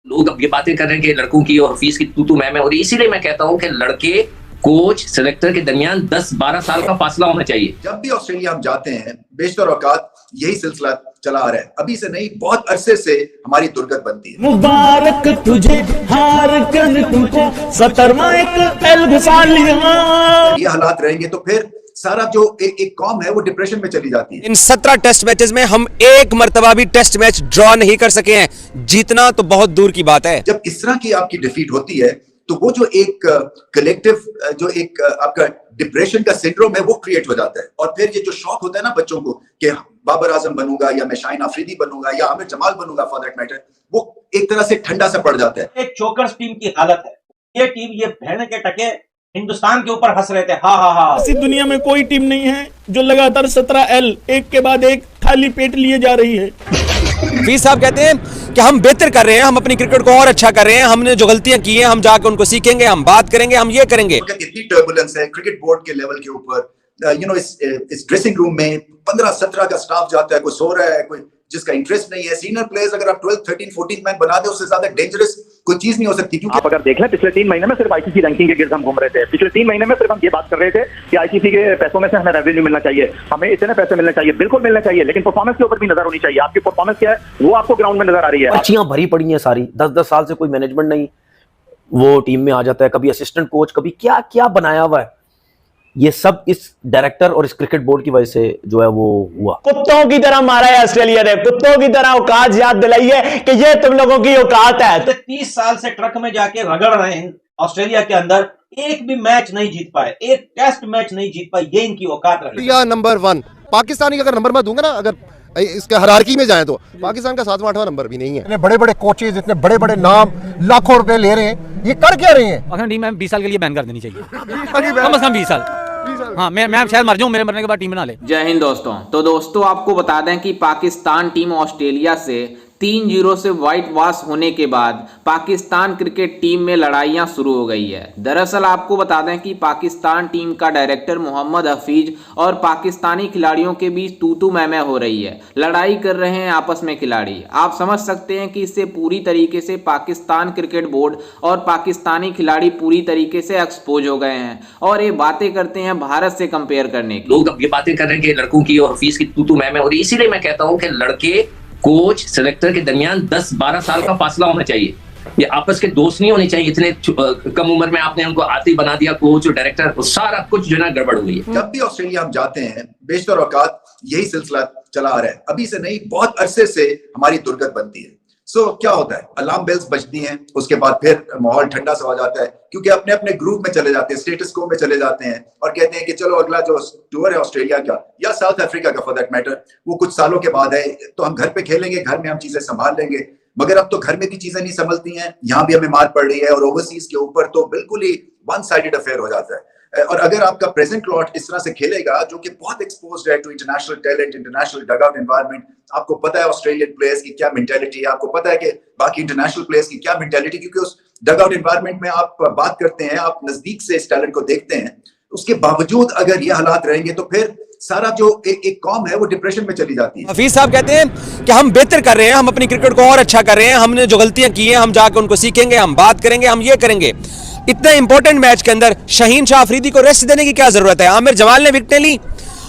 लोग अब ये बातें कर रहे हैं कि लड़कों की और फीस की तू मैं हो रही है। इसीलिए मैं कहता हूं कि लड़के कोच सेलेक्टर के दरमियान 10-12 साल का फासला होना चाहिए। जब भी ऑस्ट्रेलिया हम जाते हैं बेशतर औकात यही सिलसिला चला आ रहा है, अभी से नहीं बहुत अरसे से हमारी दुर्गत बनती है। मुबारक तुझे हार कर तुझे 17वां एक एल घुसा लिया। ये हालात रहेंगे तो फिर सारा जो एक कौम है वो डिप्रेशन में चली जाती है। इन 17 टेस्ट मैचेस में हम एक मर्तबा भी टेस्ट मैच ड्रॉ नहीं कर सके हैं, जीतना तो बहुत दूर की बात है। जब इस तरह की आपकी डिफीट होती है तो वो जो एक कलेक्टिव जो एक आपका डिप्रेशन का सिंड्रोम है वो क्रिएट हो जाता है, और फिर ये जो शौक होता है ना बच्चों को कि बाबर आजम बनूंगा या मैं शाहीन अफरीदी बनूंगा या आमिर जमाल बनूंगा फॉर दैट मैटर, वो एक तरह से ठंडा सा पड़ जाता है। एक चोकर्स टीम की हालत है, ये टीम ये भेड़ के टके हिंदुस्तान के ऊपर हंस रहे थे। हा हा हा। ऐसी दुनिया में कोई टीम नहीं है जो लगातार 17 एल एक के बाद एक खाली पेट लिए जा रही है। हफीज साहब कहते हैं कि हम बेहतर कर रहे हैं, हम अपनी क्रिकेट को और अच्छा कर रहे हैं, हमने जो गलतियां की हैं हम जाकर उनको सीखेंगे, हम बात करेंगे, हम ये करेंगे। इतनी टर्बुलेंस है क्रिकेट बोर्ड के लेवल के ऊपर, इस ड्रेसिंग रूम में 15-17 का स्टाफ जाता है, कोई सो रहा है, कोई जिसका इंटरेस्ट नहीं है। सीनियर प्लेयर्स अगर आप 12, 13, 14 मैन बना दे उससे ज्यादा डेंजरस कोई चीज नहीं हो सकती। क्योंकि आप अगर देख लें पिछले 3 महीने में सिर्फ आईसीसी रैंकिंग के गिर्द हम घूम रहे थे। पिछले 3 महीने में सिर्फ हम ये बात कर रहे थे कि आईसीसी के पैसों में से हमें रेवेन्यू मिलना चाहिए, हमें इतने पैसे मिलने चाहिए, बिल्कुल मिलने चाहिए, लेकिन परफॉर्मेंस के ऊपर भी नजर होनी चाहिए। आपकी परफॉर्मेंस क्या है वो आपको ग्राउंड में नजर आ रही है। पर्चियां भरी पड़ी हैं सारी, 10-10 साल से कोई मैनेजमेंट नहीं, वो टीम में आ जाता है, कभी असिस्टेंट कोच, कभी क्या क्या बनाया हुआ है। ये सब इस डायरेक्टर और इस क्रिकेट बोर्ड की वजह से जो है वो हुआ। कुत्तों की तरह मारा है ऑस्ट्रेलिया ने, कुत्तों की तरह औकात याद दिलाई है कि ये तुम लोगों की औकात है। 30 साल से ट्रक में जाके रगड़ रहे हैं ऑस्ट्रेलिया के अंदर, एक भी मैच नहीं जीत पाए, एक टेस्ट मैच नहीं जीत पाए, ये इनकी औकात रही। नंबर 1 पाकिस्तानी अगर नंबर मैं दूंगा ना, अगर इसके हायरार्की में जाए तो पाकिस्तान का 7वां-8वां नंबर भी नहीं है। इतने बड़े बड़े कोचेज, इतने बड़े बड़े नाम, लाखों रुपए ले रहे हैं, ये कर क्या रहे हैं? पाकिस्तान टीम में 20 साल के लिए बैन कर देनी चाहिए, कम से कम 20 साल। हाँ, मैं शायद मर जाऊं, मेरे मरने के बाद टीम बना ले। जय हिंद दोस्तों। तो दोस्तों आपको बता दें कि पाकिस्तान टीम ऑस्ट्रेलिया से 3-0 से व्हाइट वॉश होने के बाद पाकिस्तान क्रिकेट टीम में लड़ाइयां शुरू हो गई है। दरअसल आपको बता दें कि पाकिस्तान टीम का डायरेक्टर मोहम्मद हफीज और पाकिस्तानी खिलाड़ियों के बीच तू मैं हो रही है, लड़ाई कर रहे हैं आपस में खिलाड़ी। आप समझ सकते हैं कि इससे पूरी तरीके से पाकिस्तान क्रिकेट बोर्ड और पाकिस्तानी खिलाड़ी पूरी तरीके से एक्सपोज हो गए हैं और ये बातें करते हैं भारत से कंपेयर करने की। लोग अब ये बातें कर रहे हैं कि लड़कों की और फीस की तू मैं हो रही है। इसीलिए मैं कहता हूं कि लड़के कोच सेलेक्टर के दरमियान 10-12 साल का फासला होना चाहिए। ये आपस के दोस्त नहीं होने चाहिए। इतने कम उम्र में आपने उनको आते ही बना दिया कोच और डायरेक्टर, सारा कुछ जो है गड़बड़ हुई है। जब भी ऑस्ट्रेलिया हम जाते हैं बेशतर औकात यही सिलसिला चला आ रहा है, अभी से नहीं बहुत अरसे से हमारी दुर्गत बनती है। क्या होता है, अलार्म बेल्स बजती हैं, उसके बाद फिर माहौल ठंडा सा हो जाता है, क्योंकि अपने अपने ग्रुप में चले जाते हैं, स्टेटस को में चले जाते हैं और कहते हैं कि चलो अगला जो टूर है ऑस्ट्रेलिया का या साउथ अफ्रीका का फॉर दैट मैटर वो कुछ सालों के बाद है, तो हम घर पे खेलेंगे, घर में हम चीजें संभाल लेंगे। मगर अब तो घर में भी चीजें नहीं संभलती हैं, यहाँ भी हमें मार पड़ रही है और ओवरसीज के ऊपर तो बिल्कुल ही वन साइडेड अफेयर हो जाता है। और अगर आपका प्रेजेंट लॉट इस तरह से खेलेगा जो कि बहुत एक्सपोज्ड है to international talent, international dugout environment, आपको पता है ऑस्ट्रेलियन प्लेयर्स की क्या मेंटालिटी है, आपको पता है कि बाकी इंटरनेशनल प्लेयर्स की क्या मेंटालिटी, क्योंकि उस डगआउट एनवायरनमेंट में आप बात करते हैं, आप नजदीक से इस टैलेंट को देखते हैं। उसके बावजूद अगर ये हालात रहेंगे तो फिर सारा जो एक कौम है वो डिप्रेशन में चली जाती है। हफीज साहब कहते हैं कि हम बेहतर कर रहे हैं, हम अपनी क्रिकेट को और अच्छा कर रहे हैं, हमने जो गलतियां की हैं हम जाकर उनको सीखेंगे, हम बात करेंगे, हम ये करेंगे। इतने इंपॉर्टेंट मैच के अंदर शाहीन शाह अफरीदी को रेस्ट देने की क्या जरूरत है? आमिर जमाल ने विकेटें ली।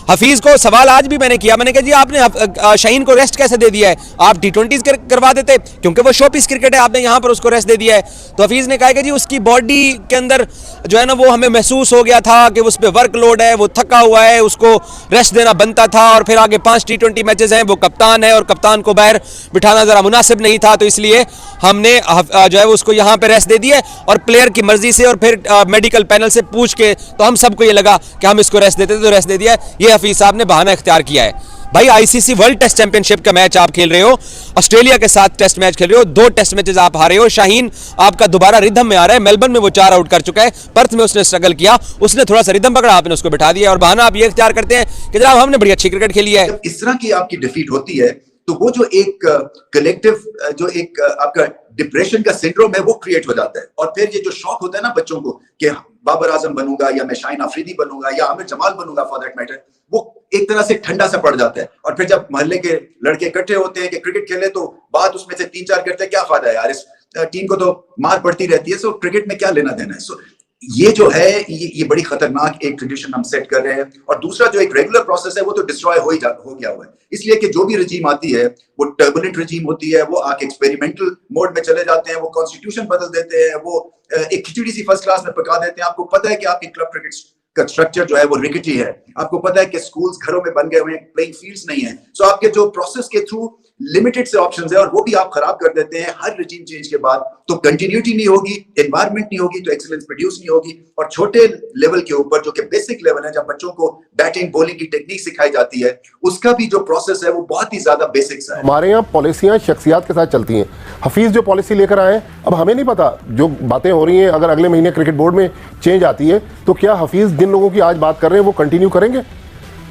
हफीज को सवाल आज भी मैंने किया, मैंने कहा जी आपने शाहीन को रेस्ट कैसे दे दिया है? आप T20s करवा देते, क्योंकि वो शोपीस क्रिकेट है, आपने यहां पर उसको रेस्ट दे दिया है। तो हफीज ने कहा कि जी उसकी बॉडी के अंदर जो है ना वो हमें महसूस हो गया था कि उस पर वर्कलोड है, वो थका हुआ है, उसको रेस्ट देना बनता था, और फिर आगे 5 T20 मैचेस हैं, वो कप्तान है और कप्तान को बाहर बिठाना जरा मुनासिब नहीं था, तो इसलिए हमने जो है उसको यहाँ पे रेस्ट दे दिया और प्लेयर की मर्जी से और फिर मेडिकल पैनल से पूछ के तो हम सबको ये लगा कि हम इसको रेस्ट देते तो रेस्ट दे दिया। ये हफीज साहब ने बहाना इख्तियार किया है। भाई आईसीसी वर्ल्ड टेस्ट चैंपियनशिप का मैच आप खेल रहे हो, ऑस्ट्रेलिया के साथ टेस्ट मैच खेल रहे हो, 2 टेस्ट मैचेस आप हारे हो। शाहीन आपका दोबारा रिदम में आ रहा है, मेलबर्न में वो 4 आउट कर चुका है, पर्थ में उसने स्ट्रगल किया, उसने थोड़ा सा रिदम पकड़ा, आपने उसको बिठा दिया और बहाना आप ये इख्तियार करते हैं कि जनाब हमने बड़ी अच्छी क्रिकेट खेली है। जब इस तरह की आपकी डिफीट होती है तो वो जो एक कलेक्टिव जो एक आपका डिप्रेशन का सिंड्रोम है वो क्रिएट हो जाता है, और फिर ये जो शौक होता है ना बच्चों को कि बाबर आजम बनूंगा या मैं शाहीन अफरीदी बनूंगा या आमिर जमाल बनूंगा फॉर दैट मैटर, वो एक तरह से ठंडा सा पड़ जाता है। और फिर जब मोहल्ले के लड़के इकट्ठे होते हैं कि क्रिकेट खेले तो बात उसमें से 3-4 करते हैं, क्या फायदा है यार, इस टीम को तो मार पड़ती रहती है, सो क्रिकेट में क्या लेना देना है। सो ये जो है ये बड़ी खतरनाक एक ट्रेडिशन हम सेट कर रहे हैं। और दूसरा जो एक रेगुलर प्रोसेस है वो तो डिस्ट्रॉय हो गया हुआ है, इसलिए कि जो भी रजीम आती है वो टर्बुलेंट रजीम होती है, वो आके एक्सपेरिमेंटल मोड में चले जाते हैं, वो कॉन्स्टिट्यूशन बदल देते हैं, वो एक खिचड़ी सी फर्स्ट क्लास में पका देते हैं। आपको पता है कि आपकी क्लब क्रिकेट का स्ट्रक्चर जो है वो रिकेटी है, आपको पता है कि स्कूल्स घरों में बन गए हुए हैं, प्लेइंग फील्ड्स नहीं है। सो आपके जो प्रोसेस के थ्रू लिमिटेड से ऑप्शंस है और वो भी आप खराब कर देते हैं हर रजीम चेंज के बाद, तो कंटिन्यूटी नहीं होगी, एनवायरनमेंट नहीं होगी, तो एक्सीलेंस प्रोड्यूस नहीं होगी। और छोटे लेवल के ऊपर जो कि बेसिक लेवल है, जब बच्चों को बैटिंग बॉलिंग की टेक्निक सिखाई जाती है, उसका भी जो प्रोसेस है वो बहुत ही ज्यादा बेसिक सा है। हमारे यहाँ पॉलिसियां शख्सियात के साथ चलती हैं। हफीज जो पॉलिसी लेकर आए, अब हमें नहीं पता जो बातें हो रही हैं, अगर अगले महीने क्रिकेट बोर्ड में चेंज आती है तो क्या हफीज जिन लोगों की आज बात कर रहे हैं वो कंटिन्यू करेंगे?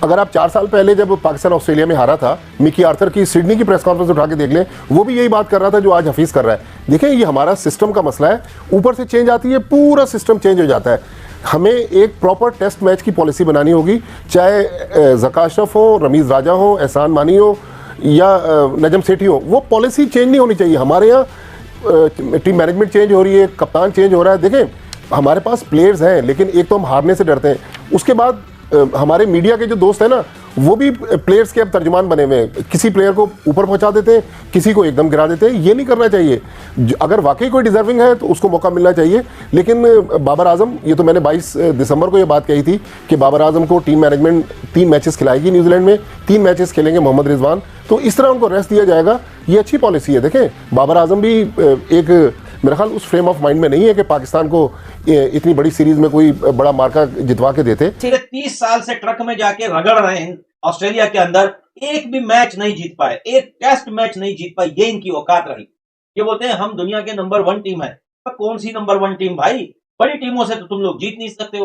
अगर आप 4 साल पहले जब पाकिस्तान ऑस्ट्रेलिया में हारा था, मिकी आर्थर की सिडनी की प्रेस कॉन्फ्रेंस उठा के देख लें, वो भी यही बात कर रहा था जो आज हफीज कर रहा है। देखें, ये हमारा सिस्टम का मसला है, ऊपर से चेंज आती है, पूरा सिस्टम चेंज हो जाता है। हमें एक प्रॉपर टेस्ट मैच की पॉलिसी बनानी होगी, चाहे ज़का अशरफ हो, रमीज़ राजा हो, एहसान मानी हो या नजम सेठी हो, वो पॉलिसी चेंज नहीं होनी चाहिए। हमारे यहाँ टीम मैनेजमेंट चेंज हो रही है, कप्तान चेंज हो रहा है। देखें, हमारे पास प्लेयर्स हैं, लेकिन एक तो हम हारने से डरते हैं, उसके बाद हमारे मीडिया के जो दोस्त हैं ना, वो भी प्लेयर्स के अब तर्जुमान बने हुए हैं। किसी प्लेयर को ऊपर पहुंचा देते हैं, किसी को एकदम गिरा देते हैं। ये नहीं करना चाहिए। अगर वाकई कोई डिजर्विंग है तो उसको मौका मिलना चाहिए। लेकिन बाबर आजम, ये तो मैंने 22 दिसंबर को ये बात कही थी कि बाबर आजम को टीम मैनेजमेंट 3 मैचेस खिलाएगी न्यूजीलैंड में, 3 मैचेस खेलेंगे मोहम्मद रिजवान, तो इस तरह उनको रेस्ट दिया जाएगा। ये अच्छी पॉलिसी है। देखें, बाबर आजम भी एक मेरा ख्याल उस फ्रेम ऑफ माइंड में नहीं है कि पाकिस्तान को इतनी बड़ी सीरीज में कोई बड़ा मार्का जितवा के देते। 30 साल से ट्रक में जाके रगड़ रहे हैं ऑस्ट्रेलिया के अंदर, एक भी मैच नहीं जीत पाए, एक टेस्ट मैच नहीं जीत पाए, ये इनकी औकात रही। ये बोलते हैं हम दुनिया के नंबर 1 टीम है। तो कौन सी नंबर 1 टीम भाई? बड़ी टीमों से तो तुम लोग जीत नहीं सकते हो।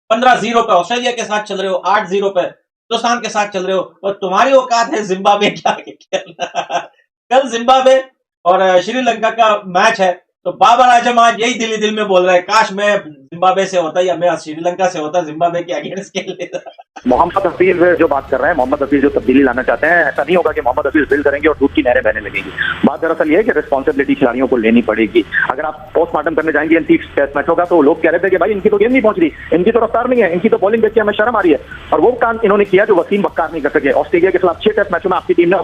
15-0 पे ऑस्ट्रेलिया के साथ चल रहे हो, 8-0 पे हिंदुस्तान के साथ चल रहे हो, और तुम्हारी औकात है जिम्बाब्वे के आगे खेलना। कल जिम्बाब्वे और श्रीलंका का मैच है, तो बाबर आजम आज यही दिल ही दिल में बोल रहा है, काश मैं जिम्बाब्वे से होता या मैं श्रीलंका से होता, जिम्बाब्वे के अगेंस्ट खेल लेता। मोहम्मद हफीज जो बात कर रहे हैं, मोहम्मद हफीज जो तब्दीली लाना चाहते हैं, ऐसा नहीं होगा कि मोहम्मद हफीज बिल करेंगे और दूध की नहरें बहने लगेंगी। बात दरअसल ये है कि रिस्पॉन्सिबिलिटी खिलाड़ियों को लेनी पड़ेगी। अगर आप पोस्टमार्टम करने जाएंगे इन 30 टेस्ट मैचों का, तो लोग कह रहे थे कि भाई इनकी तो गेम नहीं पहुंच रही, इनकी तो रफ्तार नहीं है, इनकी तो बॉलिंग देख के हमें शर्म आ रही है। और वो काम इन्होंने किया जो वसीम बक्कार नहीं कर सके। ऑस्ट्रेलिया के खिलाफ 6 टेस्ट मैचों में आपकी टीम ने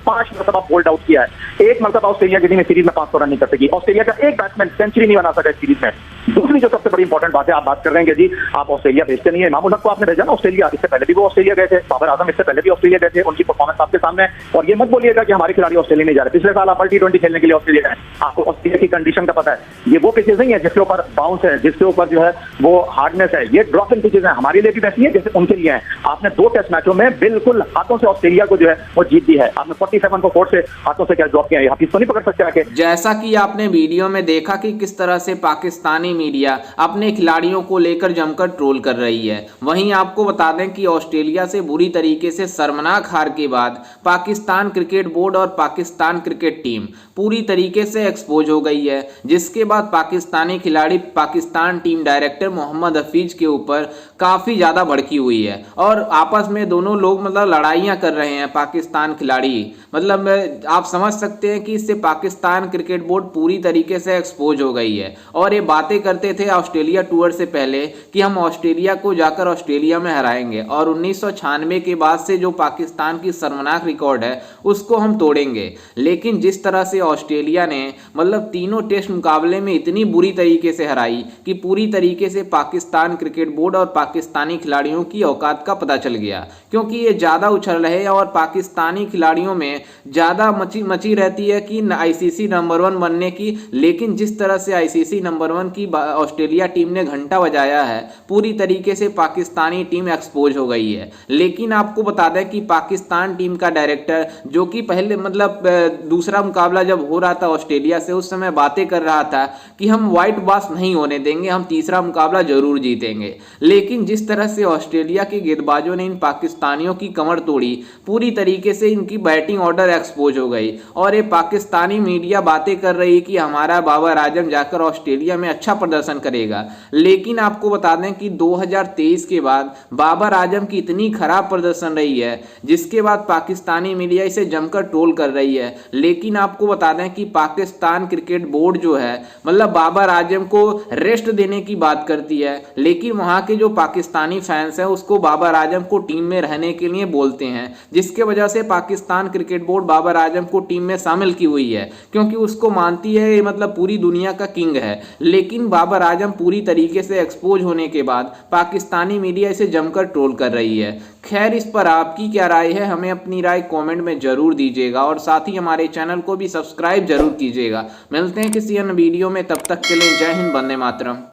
5 मरतबा बोल्ड आउट किया है। 1 मरतबा ऑस्ट्रेलिया की टीम सीरीज में 500 रन नहीं कर सकी। ऑस्ट्रेलिया का एक बैट्समैन सेंचुरी नहीं बना सका इस सीरीज में। दूसरी जो सबसे बड़ी इंपॉर्टेंट बात है, आप बात कर रहे हैं कि जी आप ऑस्ट्रेलिया भेजते नहीं है। इमामुल हक को आपने भेजा ना ऑस्ट्रेलिया, इससे पहले भी वो ऑस्ट्रेलिया गए थे। बाबर आजम इससे पहले भी ऑस्ट्रेलिया गए थे, उनकी परफॉर्मेंस आपके सामने है। और ये मत बोलिएगा कि हमारे खिलाड़ी ऑस्ट्रेलिया नहीं जा रहे। पिछले साल आप T20 खेलने के लिए ऑस्ट्रेलिया गए, आपको ऑस्ट्रेलिया की कंडीशन का पता है। ये वो पिचेज नहीं है जिसके ऊपर बाउंस है, जिसके ऊपर जो है वो हार्डनेस है। ये ड्रॉप इन पिचेज है, हमारे लिए भी वैसी है जैसे उनके लिए है। आपने 2 टेस्ट मैचों में बिल्कुल हाथों से ऑस्ट्रेलिया को जो है वो जीत दी है। आपने 47 को 4 से हाथों से क्या ड्रॉप किया है, हफीज तो नहीं पकड़ सकते आके। जैसा कि आपने वीडियो में देखा कि किस तरह से पाकिस्तानी मीडिया अपने खिलाड़ियों को लेकर जमकर ट्रोल कर रही है। वहीं आपको बता दें कि ऑस्ट्रेलिया से बुरी तरीके से शर्मनाक हार के बाद पाकिस्तान क्रिकेट बोर्ड और पाकिस्तान क्रिकेट टीम पूरी तरीके से एक्सपोज हो गई है, जिसके बाद पाकिस्तानी खिलाड़ी पाकिस्तान टीम डायरेक्टर मोहम्मद हफीज के ऊपर काफ़ी ज़्यादा भड़की हुई है और आपस में दोनों लोग मतलब लड़ाइयाँ कर रहे हैं। पाकिस्तान खिलाड़ी मतलब आप समझ सकते हैं कि इससे पाकिस्तान क्रिकेट बोर्ड पूरी तरीके से एक्सपोज हो गई है। और ये बातें करते थे ऑस्ट्रेलिया टूर से पहले कि हम ऑस्ट्रेलिया को जाकर ऑस्ट्रेलिया में हराएंगे और 1996 के बाद से जो पाकिस्तान की शर्मनाक रिकॉर्ड है उसको हम तोड़ेंगे। लेकिन जिस तरह से ऑस्ट्रेलिया ने मतलब तीनों टेस्ट मुकाबले में इतनी बुरी तरीके से हराई कि पूरी तरीके से पाकिस्तान क्रिकेट बोर्ड और पाकिस्तानी खिलाड़ियों की औकात का पता चल गया, क्योंकि ये ज़्यादा उछल रहे और पाकिस्तानी खिलाड़ियों में ज़्यादा मची रहती है कि ICC नंबर 1 बनने की। लेकिन जिस तरह से ICC नंबर 1 की ऑस्ट्रेलिया टीम ने घंटा बजाया है, पूरी तरीके से पाकिस्तानी टीम एक्सपोज हो गई है। लेकिन आपको बता दें कि पाकिस्तान टीम का डायरेक्टर जो कि पहले मतलब दूसरा मुकाबला जब हो रहा था ऑस्ट्रेलिया से, उस समय बातें कर रहा था कि हम व्हाइट वॉश नहीं होने देंगे, हम तीसरा मुकाबला जरूर जीतेंगे। लेकिन जिस तरह से ऑस्ट्रेलिया के गेंदबाजों ने इन पाकिस्तानियों की कमर तोड़ी, पूरी तरीके से इनकी बैटिंग ऑर्डर एक्सपोज हो गई और ये पाकिस्तानी मीडिया बातें कर रही है कि हमारा बाबर आजम जाकर ऑस्ट्रेलिया में अच्छा प्रदर्शन करेगा। लेकिन आपको बता दें कि 2023 के बाद बाबर आजम की इतनी खराब प्रदर्शन रही है जिसके बाद पाकिस्तानी मीडिया इसे जमकर ट्रोल कर रही है। लेकिन आपको बता बता दें कि पाकिस्तान क्रिकेट बोर्ड जो है मतलब बाबर आजम को रेस्ट देने की बात करती है, लेकिन वहां के जो पाकिस्तानी फैंस हैं उसको बाबर आजम को टीम में रहने के लिए बोलते हैं, जिसके वजह से पाकिस्तान क्रिकेट बोर्ड बाबर आजम को टीम में शामिल की हुई है, क्योंकि उसको मानती है मतलब पूरी दुनिया का किंग है। लेकिन बाबर आजम पूरी तरीके से एक्सपोज होने के बाद पाकिस्तानी मीडिया इसे जमकर ट्रोल कर रही है। खैर, इस पर आपकी क्या राय है, हमें अपनी राय कमेंट में जरूर दीजिएगा और साथ ही हमारे चैनल को भी सब्सक्राइब जरूर कीजिएगा। मिलते हैं किसी अन्य वीडियो में, तब तक के लिए जय हिंद, वंदे मातरम।